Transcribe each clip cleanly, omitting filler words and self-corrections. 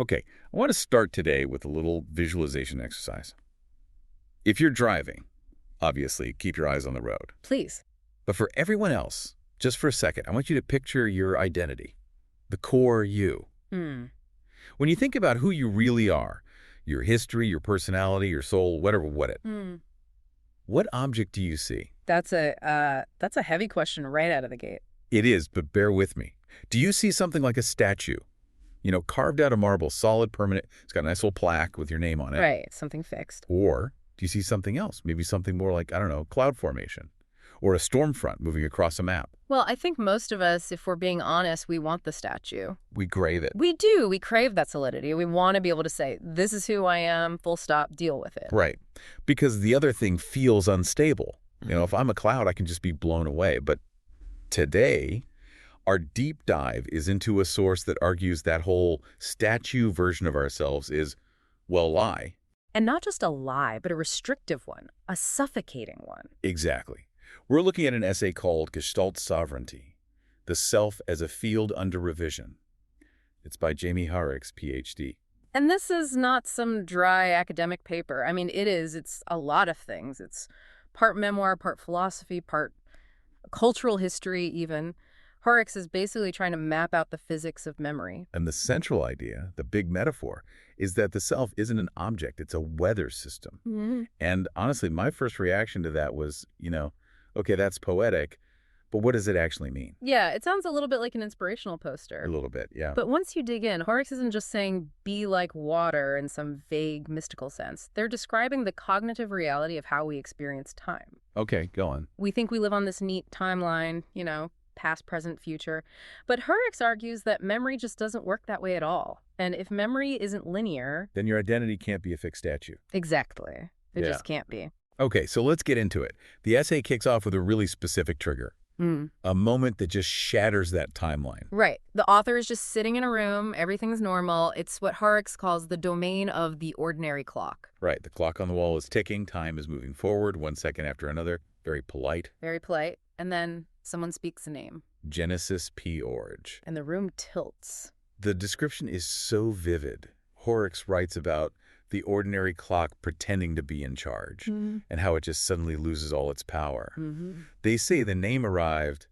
Okay, I want to start today with a little visualization exercise. If you're driving, obviously, keep your eyes on the road. Please. But for everyone else, just for a second, I want you to picture your identity, the core you. Hmm. When you think about who you really are, your history, your personality, your soul, whatever, what object do you see? That's a heavy question right out of the gate. It is, but bear with me. Do you see something like a statue? You know, carved out of marble, solid, permanent. It's got a nice little plaque with your name on it. Right, something fixed. Or do you see something else? Maybe something more like, I don't know, cloud formation or a storm front moving across a map. Well, I think most of us, if we're being honest, we want the statue. We crave it. We do. We crave that solidity. We want to be able to say, this is who I am, full stop, deal with it. Right. Because the other thing feels unstable. You know, if I'm a cloud, I can just be blown away. But today, our deep dive is into a source that argues that whole statue version of ourselves is, well, a lie. And not just a lie, but a restrictive one, a suffocating one. Exactly. We're looking at an essay called Gestalt Sovereignty, The Self as a Field Under Revision. It's by Jaime Hoerricks, Ph.D. And this is not some dry academic paper. I mean, it's a lot of things. It's part memoir, part philosophy, part cultural history even. Hoerricks is basically trying to map out the physics of memory. And the central idea, the big metaphor, is that the self isn't an object, it's a weather system. Mm-hmm. And honestly, my first reaction to that was, okay, that's poetic, but what does it actually mean? Yeah, it sounds a little bit like an inspirational poster. A little bit, yeah. But once you dig in, Hoerricks isn't just saying be like water in some vague mystical sense. They're describing the cognitive reality of how we experience time. Okay, go on. We think we live on this neat timeline, past, present, future. But Hoerricks argues that memory just doesn't work that way at all. And if memory isn't linear... Then your identity can't be a fixed statue. Exactly. It just can't be. Okay, so let's get into it. The essay kicks off with a really specific trigger. A moment that just shatters that timeline. Right. The author is just sitting in a room. Everything's normal. It's what Hoerricks calls the domain of the ordinary clock. Right. The clock on the wall is ticking. Time is moving forward 1 second after another. Very polite. Very polite. And then someone speaks a name. Genesis P-Orridge. And the room tilts. The description is so vivid. Hoerricks writes about the ordinary clock pretending to be in charge and how it just suddenly loses all its power. They say the name arrived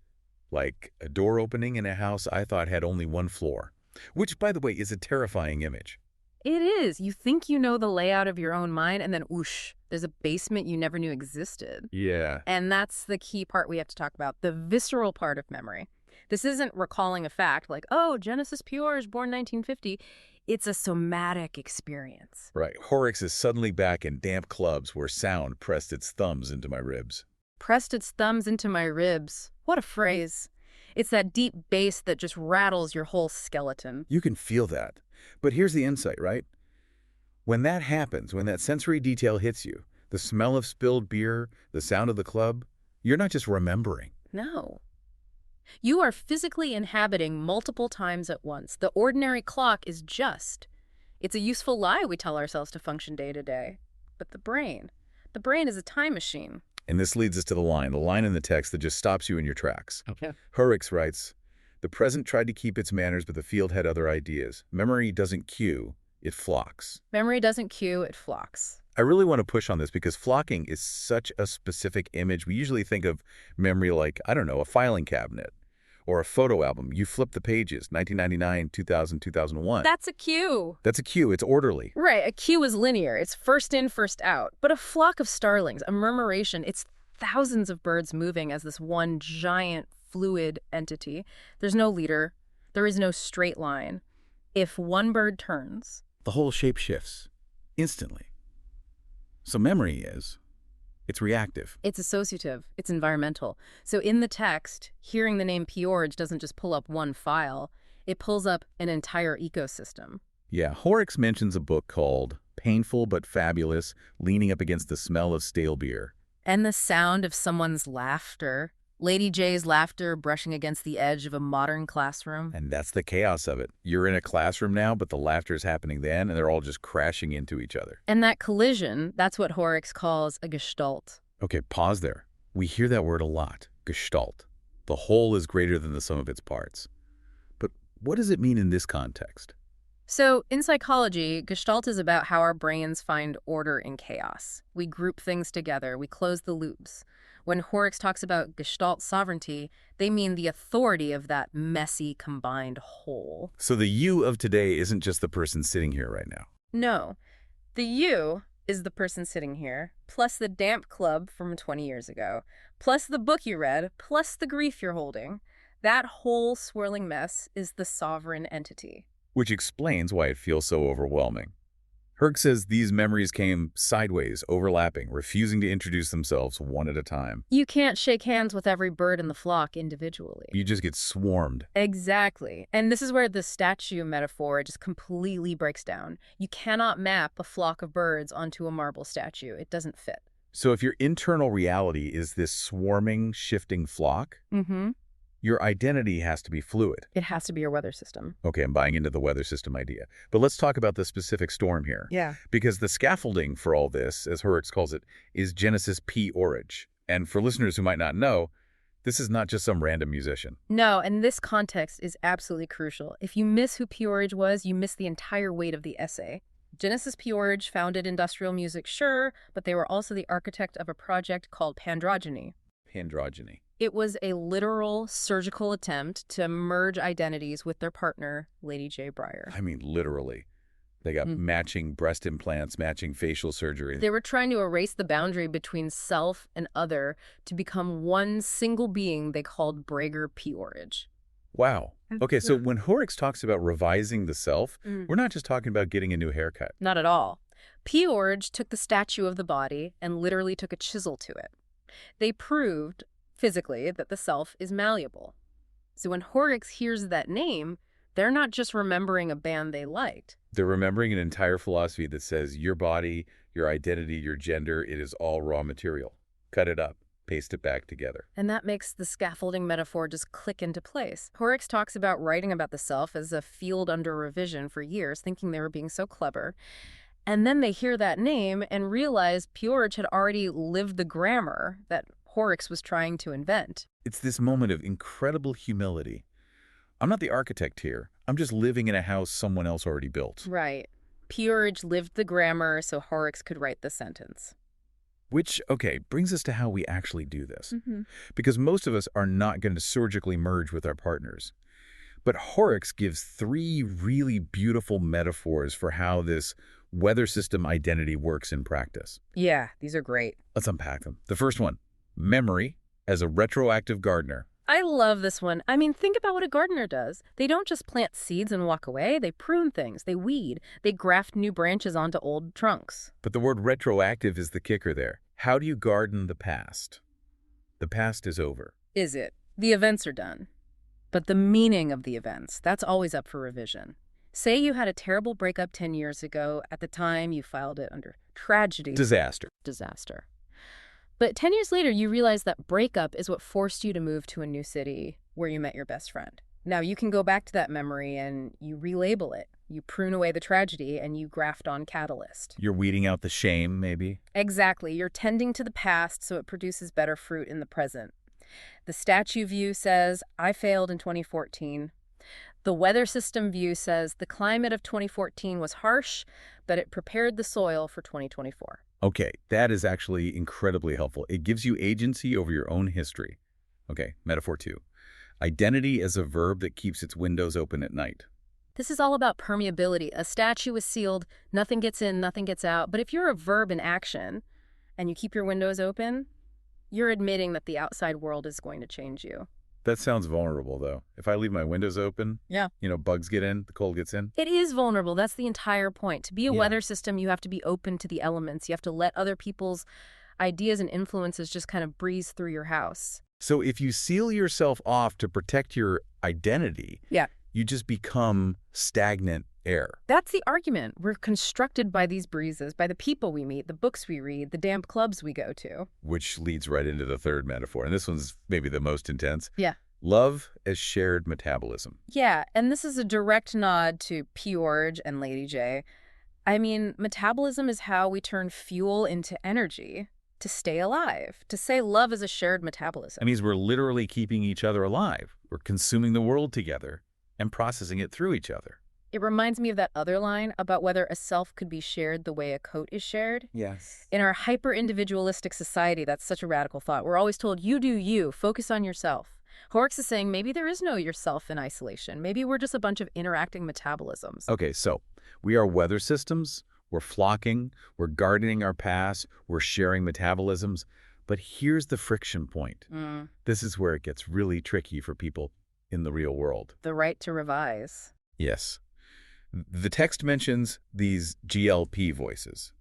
like a door opening in a house I thought had only one floor, which, by the way, is a terrifying image. It is. You think you know the layout of your own mind, and then whoosh, there's a basement you never knew existed. Yeah. And that's the key part we have to talk about, the visceral part of memory. This isn't recalling a fact like, oh, Genesis P-Orridge, born 1950. It's a somatic experience. Right. Hoerricks is suddenly back in damp clubs where sound pressed its thumbs into my ribs. Pressed its thumbs into my ribs. What a phrase. It's that deep bass that just rattles your whole skeleton. You can feel that. But here's the insight, right? When that happens, when that sensory detail hits you, the smell of spilled beer, the sound of the club, you're not just remembering. No. You are physically inhabiting multiple times at once. The ordinary clock is just. It's a useful lie we tell ourselves to function day to day. But the brain is a time machine. And this leads us to the line in the text that just stops you in your tracks. Okay. Hoerricks writes, the present tried to keep its manners, but the field had other ideas. Memory doesn't cue, it flocks. Memory doesn't cue, it flocks. I really want to push on this because flocking is such a specific image. We usually think of memory like, I don't know, a filing cabinet or a photo album. You flip the pages, 1999, 2000, 2001. That's a cue. That's a cue. It's orderly. Right. A cue is linear. It's first in, first out. But a flock of starlings, a murmuration, it's thousands of birds moving as this one giant fluid entity. There's no leader. There is no straight line. If one bird turns, the whole shape shifts instantly. So memory it's reactive. It's associative. It's environmental. So in the text, hearing the name P-Orridge doesn't just pull up one file. It pulls up an entire ecosystem. Yeah, Hoerricks mentions a book called Painful but Fabulous, Leaning Up Against the Smell of Stale Beer. And the sound of someone's laughter. Lady J's laughter brushing against the edge of a modern classroom. And that's the chaos of it. You're in a classroom now, but the laughter is happening then, and they're all just crashing into each other. And that collision, that's what Hoerricks calls a gestalt. Okay, pause there. We hear that word a lot, gestalt. The whole is greater than the sum of its parts. But what does it mean in this context? So, in psychology, Gestalt is about how our brains find order in chaos. We group things together, we close the loops. When Hoerricks talks about Gestalt sovereignty, they mean the authority of that messy, combined whole. So the you of today isn't just the person sitting here right now. No, the you is the person sitting here, plus the damp club from 20 years ago, plus the book you read, plus the grief you're holding. That whole swirling mess is the sovereign entity. Which explains why it feels so overwhelming. Hoerricks says these memories came sideways, overlapping, refusing to introduce themselves one at a time. You can't shake hands with every bird in the flock individually. You just get swarmed. Exactly. And this is where the statue metaphor just completely breaks down. You cannot map a flock of birds onto a marble statue. It doesn't fit. So if your internal reality is this swarming, shifting flock, your identity has to be fluid. It has to be your weather system. Okay, I'm buying into the weather system idea. But let's talk about the specific storm here. Yeah. Because the scaffolding for all this, as Hoerricks calls it, is Genesis P-Orridge. And for listeners who might not know, this is not just some random musician. No, and this context is absolutely crucial. If you miss who P-Orridge was, you miss the entire weight of the essay. Genesis P-Orridge founded industrial music, sure, but they were also the architect of a project called Pandrogyny. Pandrogyny. It was a literal surgical attempt to merge identities with their partner, Lady J. Breyer. I mean, literally. They got matching breast implants, matching facial surgery. They were trying to erase the boundary between self and other to become one single being they called Brager P-Orridge. Wow. Okay, so when Hoerricks talks about revising the self, we're not just talking about getting a new haircut. Not at all. P-Orridge took the statue of the body and literally took a chisel to it. They proved physically that the self is malleable. So when Hoerricks hears that name, they're not just remembering a band they liked. They're remembering an entire philosophy that says your body, your identity, your gender, it is all raw material. Cut it up, paste it back together. And that makes the scaffolding metaphor just click into place. Hoerricks talks about writing about the self as a field under revision for years, thinking they were being so clever. And then they hear that name and realize P-Orridge had already lived the grammar that Hoerricks was trying to invent. It's this moment of incredible humility. I'm not the architect here. I'm just living in a house someone else already built. Right. P-Orridge lived the grammar so Hoerricks could write the sentence. Which, okay, brings us to how we actually do this. Because most of us are not going to surgically merge with our partners. But Hoerricks gives 3 really beautiful metaphors for how this weather system identity works in practice. Yeah, these are great. Let's unpack them. The first one, memory as a retroactive gardener. I love this one. I mean, think about what a gardener does. They don't just plant seeds and walk away. They prune things. They weed. They graft new branches onto old trunks. But the word retroactive is the kicker there. How do you garden the past? The past is over. Is it? The events are done. But the meaning of the events, that's always up for revision. Say you had a terrible breakup 10 years ago. At the time, you filed it under tragedy. Disaster. But 10 years later, you realize that breakup is what forced you to move to a new city where you met your best friend. Now, you can go back to that memory and you relabel it. You prune away the tragedy and you graft on catalyst. You're weeding out the shame, maybe? Exactly. You're tending to the past so it produces better fruit in the present. The statue view says, I failed in 2014. The weather system view says the climate of 2014 was harsh, but it prepared the soil for 2024. Okay, that is actually incredibly helpful. It gives you agency over your own history. Okay, metaphor 2. Identity as a verb that keeps its windows open at night. This is all about permeability. A statue is sealed, nothing gets in, nothing gets out. But if you're a verb in action and you keep your windows open, you're admitting that the outside world is going to change you. That sounds vulnerable, though. If I leave my windows open, bugs get in, the cold gets in. It is vulnerable. That's the entire point. To be a weather system, you have to be open to the elements. You have to let other people's ideas and influences just kind of breeze through your house. So if you seal yourself off to protect your identity, you just become stagnant air. That's the argument. We're constructed by these breezes, by the people we meet, the books we read, the damp clubs we go to. Which leads right into the third metaphor, and this one's maybe the most intense. Yeah. Love as shared metabolism. Yeah, and this is a direct nod to P-Orridge and Lady J. I mean, metabolism is how we turn fuel into energy to stay alive. To say love is a shared metabolism. That means we're literally keeping each other alive. We're consuming the world together and processing it through each other. It reminds me of that other line about whether a self could be shared the way a coat is shared. Yes. In our hyper-individualistic society, that's such a radical thought. We're always told, you do you, focus on yourself. Hoerricks is saying maybe there is no yourself in isolation. Maybe we're just a bunch of interacting metabolisms. Okay, so we are weather systems, we're flocking, we're gardening our past, we're sharing metabolisms. But here's the friction point. This is where it gets really tricky for people in the real world. The right to revise. Yes. The text mentions these GLP voices,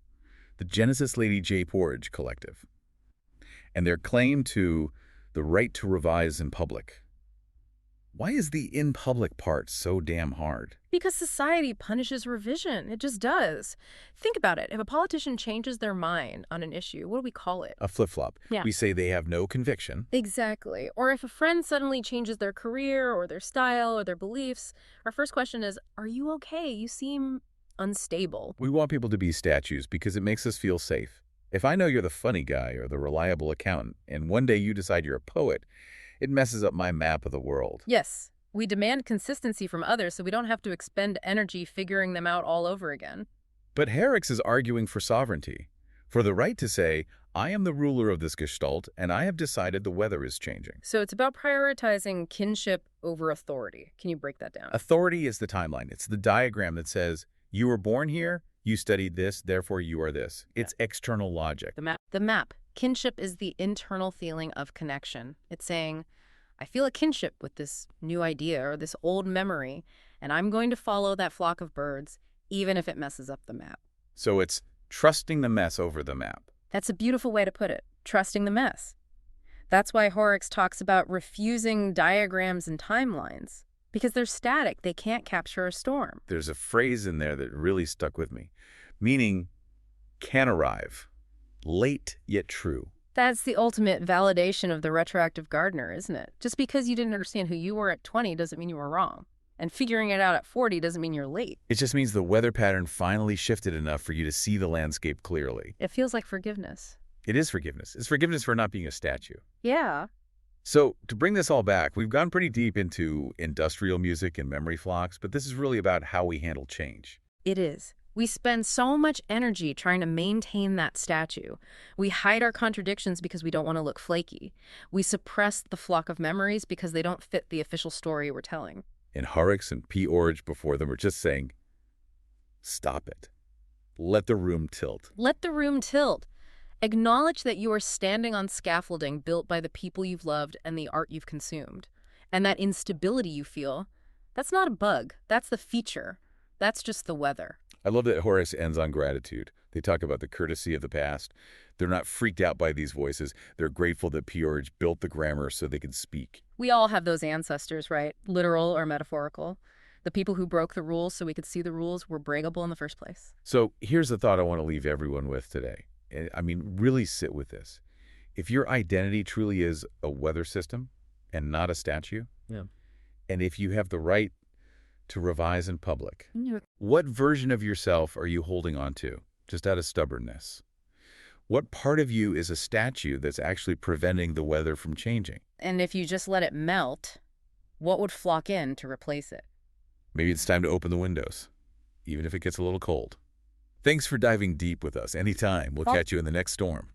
the Genesis Lady J. Porridge Collective, and their claim to the right to revise in public. Why is the in public part so damn hard? Because society punishes revision. It just does. Think about it. If a politician changes their mind on an issue, what do we call it? A flip-flop. Yeah. We say they have no conviction. Exactly. Or if a friend suddenly changes their career or their style or their beliefs, our first question is, are you okay? You seem unstable. We want people to be statues because it makes us feel safe. If I know you're the funny guy or the reliable accountant, and one day you decide you're a poet, it messes up my map of the world. Yes. We demand consistency from others so we don't have to expend energy figuring them out all over again. But Hoerricks is arguing for sovereignty, for the right to say, I am the ruler of this Gestalt, and I have decided the weather is changing. So it's about prioritizing kinship over authority. Can you break that down? Authority is the timeline. It's the diagram that says, you were born here, you studied this, therefore you are this. It's external logic. The map. Kinship is the internal feeling of connection. It's saying, I feel a kinship with this new idea or this old memory, and I'm going to follow that flock of birds, even if it messes up the map. So it's trusting the mess over the map. That's a beautiful way to put it, trusting the mess. That's why Hoerricks talks about refusing diagrams and timelines, because they're static. They can't capture a storm. There's a phrase in there that really stuck with me, meaning can arrive, late yet true. That's the ultimate validation of the retroactive gardener, isn't it? Just because you didn't understand who you were at 20 doesn't mean you were wrong. And figuring it out at 40 doesn't mean you're late. It just means the weather pattern finally shifted enough for you to see the landscape clearly. It feels like forgiveness. It is forgiveness. It's forgiveness for not being a statue. Yeah. So to bring this all back, we've gone pretty deep into industrial music and memory flocks, but this is really about how we handle change. It is. We spend so much energy trying to maintain that statue. We hide our contradictions because we don't want to look flaky. We suppress the flock of memories because they don't fit the official story we're telling. And Hoerricks and P-Orridge before them are just saying, stop it. Let the room tilt. Let the room tilt. Acknowledge that you are standing on scaffolding built by the people you've loved and the art you've consumed. And that instability you feel, that's not a bug. That's the feature. That's just the weather. I love that Hoerricks ends on gratitude. They talk about the courtesy of the past. They're not freaked out by these voices. They're grateful that P-Orridge built the grammar so they could speak. We all have those ancestors, right? Literal or metaphorical. The people who broke the rules so we could see the rules were breakable in the first place. So here's the thought I want to leave everyone with today. I mean, really sit with this. If your identity truly is a weather system and not a statue, and if you have the right to revise in public, what version of yourself are you holding on to, just out of stubbornness? What part of you is a statue that's actually preventing the weather from changing? And if you just let it melt, what would flock in to replace it? Maybe it's time to open the windows, even if it gets a little cold. Thanks for diving deep with us. Anytime. We'll catch you in the next storm.